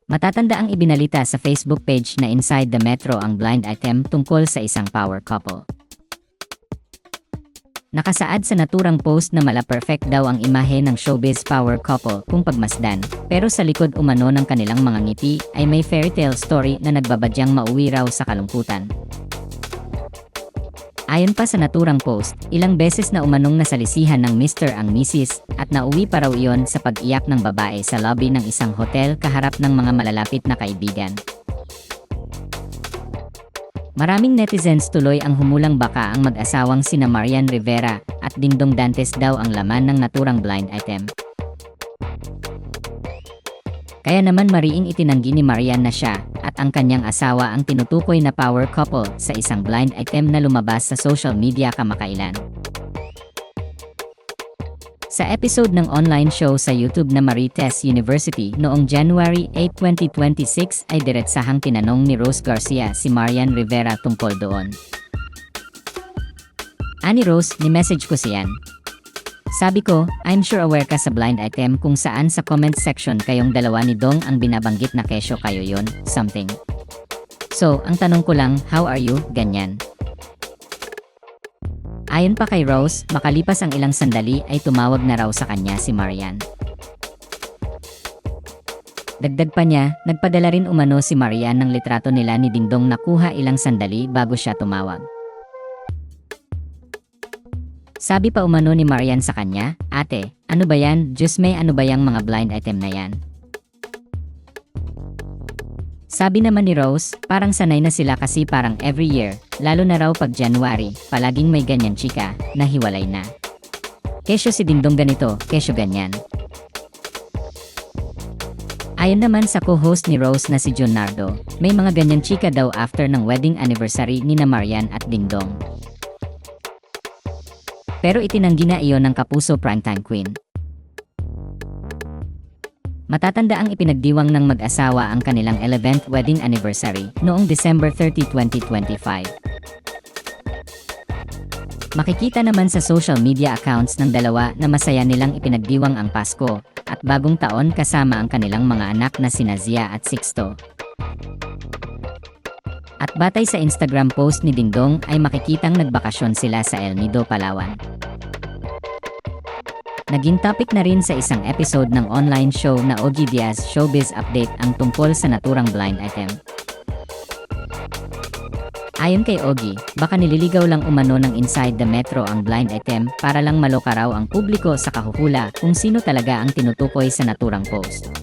Matatanda ang ibinalita sa Facebook page na Inside the Metro ang blind item tungkol sa isang power couple. Nakasaad sa naturang post na mala-perfect daw ang imahe ng showbiz power couple kung pagmasdan, pero sa likod umano ng kanilang mga ngiti ay may fairytale story na nagbabadyang mauwi raw sa kalungkutan. Ayon pa sa naturang post, ilang beses na umanong nasalisihan ng Mr. ang Mrs. at nauwi pa raw iyon sa pag-iyak ng babae sa lobby ng isang hotel kaharap ng mga malalapit na kaibigan. Maraming netizens tuloy ang humulang baka ang mag-asawang sina Marian Rivera at Dingdong Dantes daw ang laman ng naturang blind item. Kaya naman mariing itinanggi ni Marian na siya at ang kanyang asawa ang tinutukoy na power couple sa isang blind item na lumabas sa social media kamakailan. Sa episode ng online show sa YouTube na Marites University noong January 8, 2026 ay diretsahang tinanong ni Rose Garcia si Marian Rivera tungkol doon. Ani Rose, ni-message ko siyan. Sabi ko, I'm sure aware ka sa blind item kung saan sa comment section kayong dalawa ni Dong ang binabanggit na kesyo kayo yun, something. So, ang tanong ko lang, how are you, ganyan. Ayon pa kay Rose, makalipas ang ilang sandali ay tumawag na raw sa kanya si Marian. Dagdag pa niya, nagpadala rin umano si Marian ng litrato nila ni Dingdong na kuha ilang sandali bago siya tumawag. Sabi pa umano ni Marian sa kanya, ate, ano ba yan, Diyos may ano ba yang mga blind item na yan? Sabi naman ni Rose, parang sanay na sila kasi parang every year, lalo na raw pag January, palaging may ganyan chika, na hiwalay na. Kesyo si Dingdong ganito, kesyo ganyan. Ayon naman sa co-host ni Rose na si Junardo, may mga ganyan chika daw after ng wedding anniversary ni na Marian at Dingdong. Pero itinanggi na iyon ng kapuso primetime queen. Matatanda ang ipinagdiwang ng mag-asawa ang kanilang 11th wedding anniversary noong December 30, 2025. Makikita naman sa social media accounts ng dalawa na masaya nilang ipinagdiwang ang Pasko at bagong taon kasama ang kanilang mga anak na sina Zia at Sixto. At batay sa Instagram post ni Dingdong ay makikitang nagbakasyon sila sa El Nido, Palawan. Naging topic na rin sa isang episode ng online show na Ogie Diaz Showbiz Update ang tungkol sa naturang blind item. Ayon kay Ogie, baka nililigaw lang umano ng Inside the Metro ang blind item para lang maloka raw ang publiko sa kahuhula kung sino talaga ang tinutukoy sa naturang post.